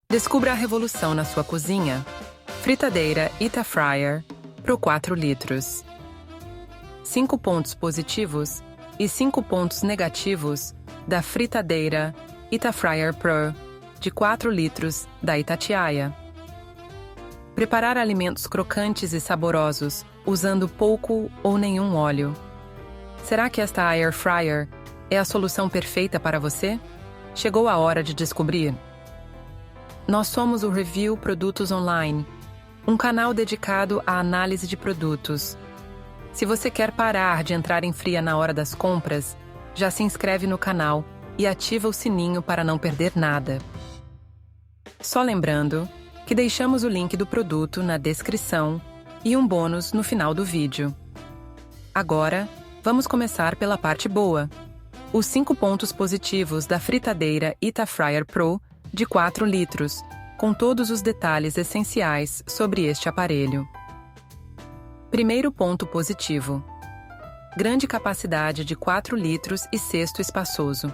Descubra a revolução na sua cozinha. Fritadeira Ita Fryer Pro 4 litros. 5 pontos positivos e 5 pontos negativos da fritadeira Ita Fryer Pro de 4 litros da Itatiaia. Preparar alimentos crocantes e saborosos usando pouco ou nenhum óleo. Será que esta Air Fryer é a solução perfeita para você? Chegou a hora de descobrir. Nós somos o Review Produtos Online, um canal dedicado à análise de produtos. Se você quer parar de entrar em fria na hora das compras, já se inscreve no canal e ativa o sininho para não perder nada. Só lembrando que deixamos o link do produto na descrição e um bônus no final do vídeo. Agora, vamos começar pela parte boa. Os 5 pontos positivos da fritadeira Ita Fryer Pro de 4 litros, com todos os detalhes essenciais sobre este aparelho. Primeiro ponto positivo. Grande capacidade de 4 litros e cesto espaçoso.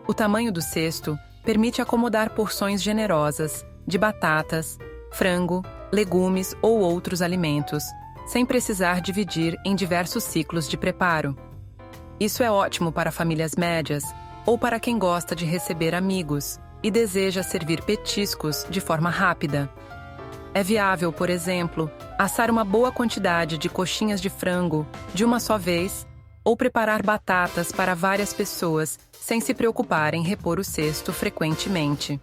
O tamanho do cesto permite acomodar porções generosas de batatas, frango, legumes ou outros alimentos, sem precisar dividir em diversos ciclos de preparo. Isso é ótimo para famílias médias ou para quem gosta de receber amigos e deseja servir petiscos de forma rápida. É viável, por exemplo, assar uma boa quantidade de coxinhas de frango de uma só vez ou preparar batatas para várias pessoas sem se preocupar em repor o cesto frequentemente.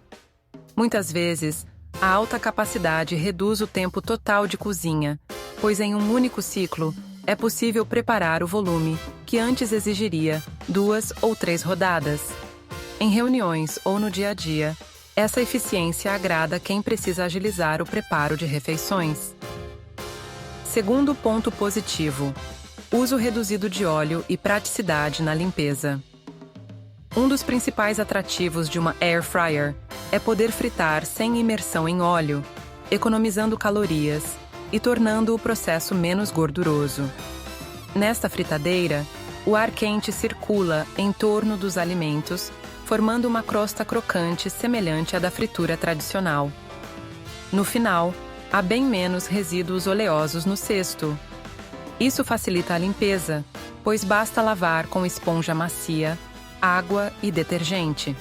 Muitas vezes, a alta capacidade reduz o tempo total de cozinha, pois em um único ciclo é possível preparar o volume que antes exigiria 2 ou 3 rodadas. Em reuniões ou no dia a dia, essa eficiência agrada quem precisa agilizar o preparo de refeições. Segundo ponto positivo: uso reduzido de óleo e praticidade na limpeza. Um dos principais atrativos de uma Air Fryer é poder fritar sem imersão em óleo, economizando calorias e tornando o processo menos gorduroso. Nesta fritadeira, o ar quente circula em torno dos alimentos, formando uma crosta crocante semelhante à da fritura tradicional. No final, há bem menos resíduos oleosos no cesto. Isso facilita a limpeza, pois basta lavar com esponja macia, água e detergente.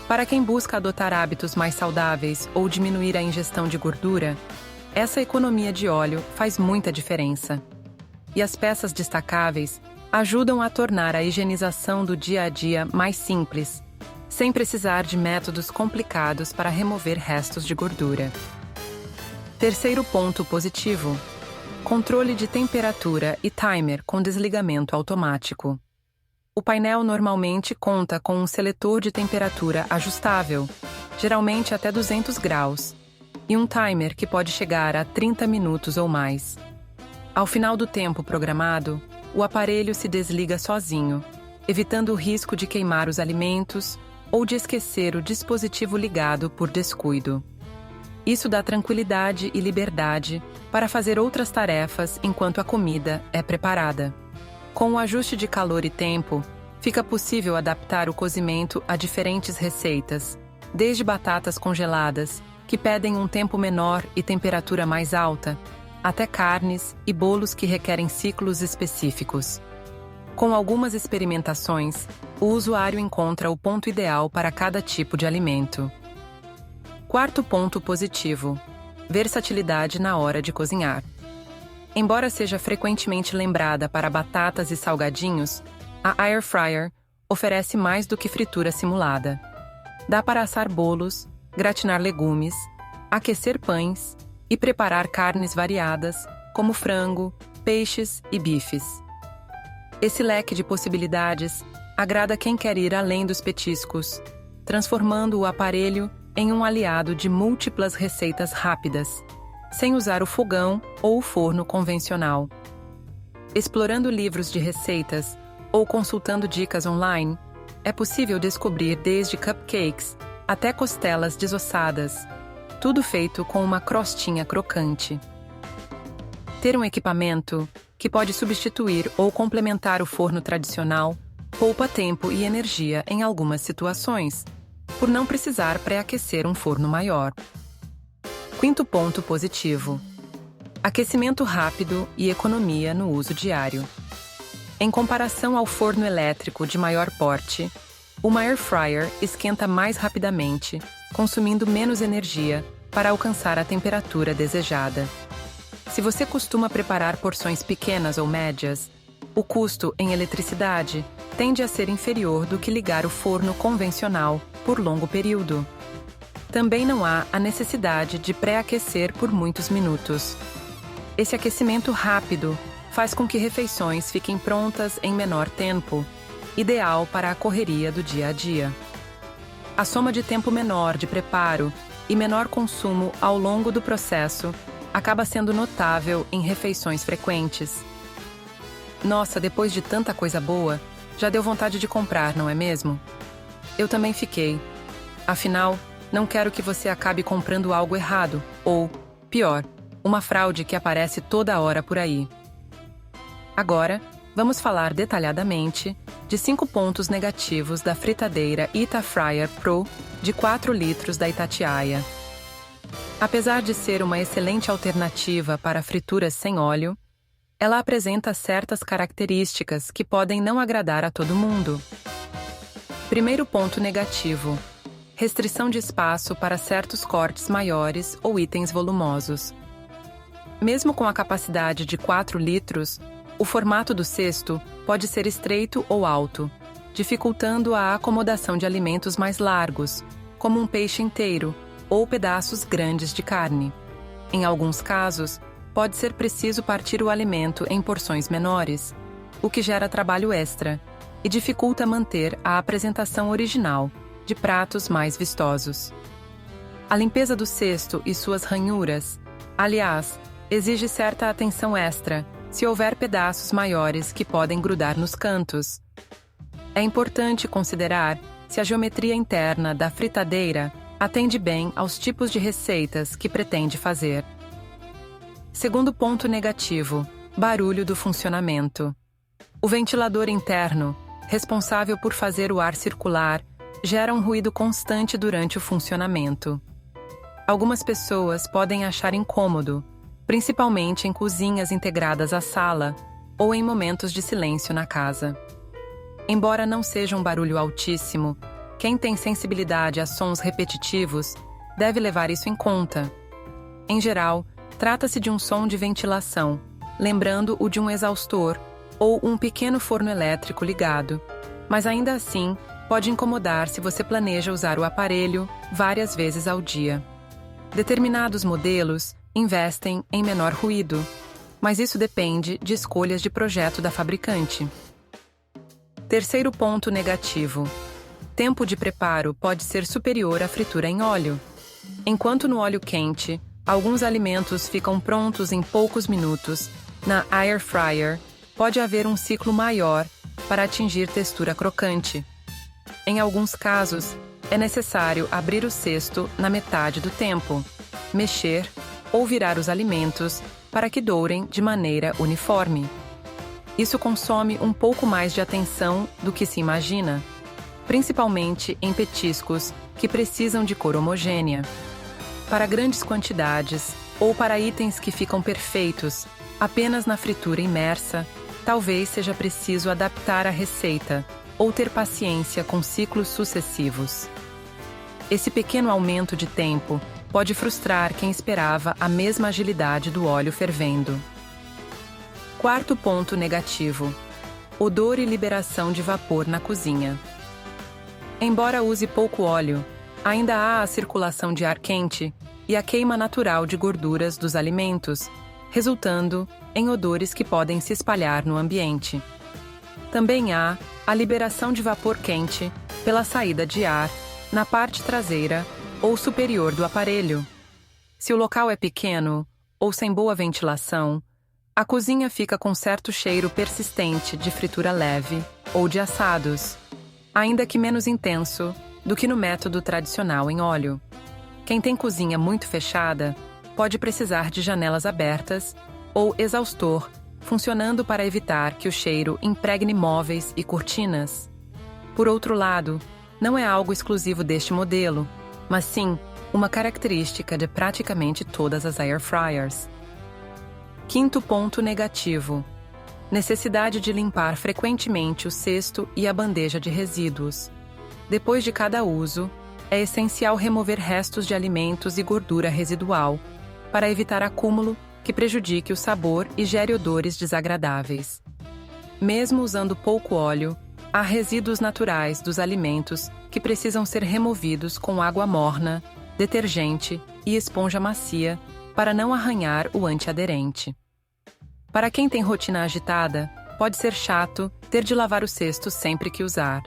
Para quem busca adotar hábitos mais saudáveis ou diminuir a ingestão de gordura, essa economia de óleo faz muita diferença. E as peças destacáveis ajudam a tornar a higienização do dia a dia mais simples, sem precisar de métodos complicados para remover restos de gordura. Terceiro ponto positivo: controle de temperatura e timer com desligamento automático. O painel normalmente conta com um seletor de temperatura ajustável, geralmente até 200 graus, e um timer que pode chegar a 30 minutos ou mais. Ao final do tempo programado, o aparelho se desliga sozinho, evitando o risco de queimar os alimentos ou de esquecer o dispositivo ligado por descuido. Isso dá tranquilidade e liberdade para fazer outras tarefas enquanto a comida é preparada. Com o ajuste de calor e tempo, fica possível adaptar o cozimento a diferentes receitas, desde batatas congeladas, que pedem um tempo menor e temperatura mais alta, até carnes e bolos que requerem ciclos específicos. Com algumas experimentações, o usuário encontra o ponto ideal para cada tipo de alimento. Quarto ponto positivo: versatilidade na hora de cozinhar. Embora seja frequentemente lembrada para batatas e salgadinhos, a Air Fryer oferece mais do que fritura simulada. Dá para assar bolos, gratinar legumes, aquecer pães e preparar carnes variadas, como frango, peixes e bifes. Esse leque de possibilidades agrada quem quer ir além dos petiscos, transformando o aparelho em um aliado de múltiplas receitas rápidas, sem usar o fogão ou o forno convencional. Explorando livros de receitas ou consultando dicas online, é possível descobrir desde cupcakes até costelas desossadas, tudo feito com uma crostinha crocante. Ter um equipamento que pode substituir ou complementar o forno tradicional poupa tempo e energia em algumas situações, por não precisar pré-aquecer um forno maior. Quinto ponto positivo: aquecimento rápido e economia no uso diário. Em comparação ao forno elétrico de maior porte, uma air fryer esquenta mais rapidamente, consumindo menos energia para alcançar a temperatura desejada. Se você costuma preparar porções pequenas ou médias, o custo em eletricidade tende a ser inferior do que ligar o forno convencional por longo período. Também não há a necessidade de pré-aquecer por muitos minutos. Esse aquecimento rápido faz com que refeições fiquem prontas em menor tempo, ideal para a correria do dia a dia. A soma de tempo menor de preparo e menor consumo ao longo do processo acaba sendo notável em refeições frequentes. Nossa, depois de tanta coisa boa, já deu vontade de comprar, não é mesmo? Eu também fiquei. Afinal, não quero que você acabe comprando algo errado, ou, pior, uma fraude que aparece toda hora por aí. Agora, vamos falar detalhadamente de 5 pontos negativos da fritadeira Itafryer Pro de 4 litros da Itatiaia. Apesar de ser uma excelente alternativa para frituras sem óleo, ela apresenta certas características que podem não agradar a todo mundo. Primeiro ponto negativo: restrição de espaço para certos cortes maiores ou itens volumosos. Mesmo com a capacidade de 4 litros, o formato do cesto pode ser estreito ou alto, dificultando a acomodação de alimentos mais largos, como um peixe inteiro ou pedaços grandes de carne. Em alguns casos, pode ser preciso partir o alimento em porções menores, o que gera trabalho extra e dificulta manter a apresentação original de pratos mais vistosos. A limpeza do cesto e suas ranhuras, aliás, exige certa atenção extra se houver pedaços maiores que podem grudar nos cantos. É importante considerar se a geometria interna da fritadeira atende bem aos tipos de receitas que pretende fazer. Segundo ponto negativo: barulho do funcionamento. O ventilador interno, responsável por fazer o ar circular, gera um ruído constante durante o funcionamento. Algumas pessoas podem achar incômodo, principalmente em cozinhas integradas à sala ou em momentos de silêncio na casa. Embora não seja um barulho altíssimo, quem tem sensibilidade a sons repetitivos deve levar isso em conta. Em geral, trata-se de um som de ventilação, lembrando o de um exaustor ou um pequeno forno elétrico ligado, mas ainda assim pode incomodar se você planeja usar o aparelho várias vezes ao dia. Determinados modelos investem em menor ruído, mas isso depende de escolhas de projeto da fabricante. Terceiro ponto negativo: tempo de preparo pode ser superior à fritura em óleo. Enquanto no óleo quente, alguns alimentos ficam prontos em poucos minutos, na air fryer pode haver um ciclo maior para atingir textura crocante. Em alguns casos, é necessário abrir o cesto na metade do tempo, mexer ou virar os alimentos para que dourem de maneira uniforme. Isso consome um pouco mais de atenção do que se imagina, principalmente em petiscos que precisam de cor homogênea. Para grandes quantidades ou para itens que ficam perfeitos apenas na fritura imersa, talvez seja preciso adaptar a receita ou ter paciência com ciclos sucessivos. Esse pequeno aumento de tempo pode frustrar quem esperava a mesma agilidade do óleo fervendo. Quarto ponto negativo: odor e liberação de vapor na cozinha. Embora use pouco óleo, ainda há a circulação de ar quente e a queima natural de gorduras dos alimentos, resultando em odores que podem se espalhar no ambiente. Também há a liberação de vapor quente pela saída de ar na parte traseira ou superior do aparelho. Se o local é pequeno ou sem boa ventilação, a cozinha fica com certo cheiro persistente de fritura leve ou de assados, ainda que menos intenso do que no método tradicional em óleo. Quem tem cozinha muito fechada pode precisar de janelas abertas ou exaustor funcionando para evitar que o cheiro impregne móveis e cortinas. Por outro lado, não é algo exclusivo deste modelo, mas sim uma característica de praticamente todas as air fryers. Quinto ponto negativo: necessidade de limpar frequentemente o cesto e a bandeja de resíduos. Depois de cada uso, é essencial remover restos de alimentos e gordura residual, para evitar acúmulo que prejudique o sabor e gere odores desagradáveis. Mesmo usando pouco óleo, há resíduos naturais dos alimentos que precisam ser removidos com água morna, detergente e esponja macia para não arranhar o antiaderente. Para quem tem rotina agitada, pode ser chato ter de lavar o cesto sempre que usar.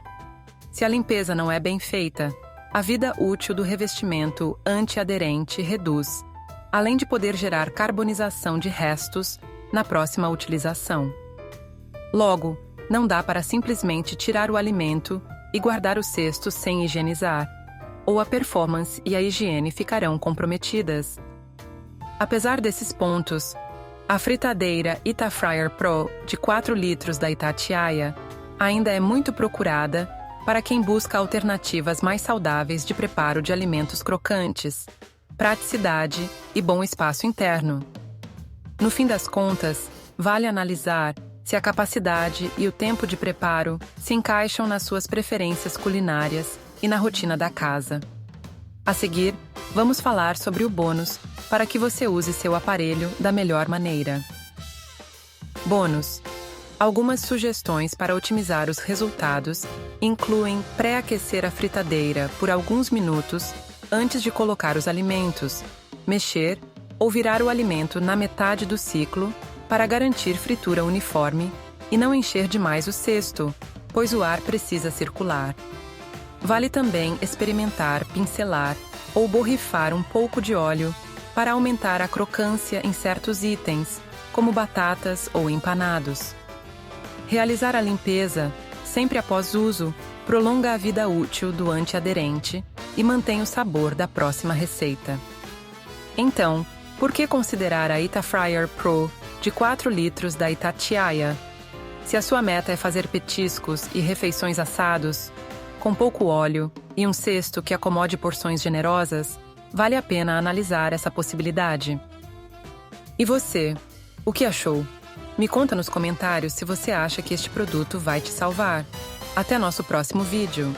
Se a limpeza não é bem feita, a vida útil do revestimento antiaderente reduz, além de poder gerar carbonização de restos na próxima utilização. Logo, não dá para simplesmente tirar o alimento e guardar o cesto sem higienizar, ou a performance e a higiene ficarão comprometidas. Apesar desses pontos, a fritadeira Itafryer Pro de 4 litros da Itatiaia ainda é muito procurada para quem busca alternativas mais saudáveis de preparo de alimentos crocantes, praticidade e bom espaço interno. No fim das contas, vale analisar se a capacidade e o tempo de preparo se encaixam nas suas preferências culinárias e na rotina da casa. A seguir, vamos falar sobre o bônus para que você use seu aparelho da melhor maneira. Bônus: algumas sugestões para otimizar os resultados incluem pré-aquecer a fritadeira por alguns minutos antes de colocar os alimentos, mexer ou virar o alimento na metade do ciclo para garantir fritura uniforme e não encher demais o cesto, pois o ar precisa circular. Vale também experimentar pincelar ou borrifar um pouco de óleo para aumentar a crocância em certos itens, como batatas ou empanados. Realizar a limpeza, sempre após uso, prolonga a vida útil do antiaderente e mantém o sabor da próxima receita. Então, por que considerar a Itafryer Pro de 4 litros da Itatiaia? Se a sua meta é fazer petiscos e refeições assados, com pouco óleo e um cesto que acomode porções generosas, vale a pena analisar essa possibilidade. E você, o que achou? Me conta nos comentários se você acha que este produto vai te salvar. Até nosso próximo vídeo!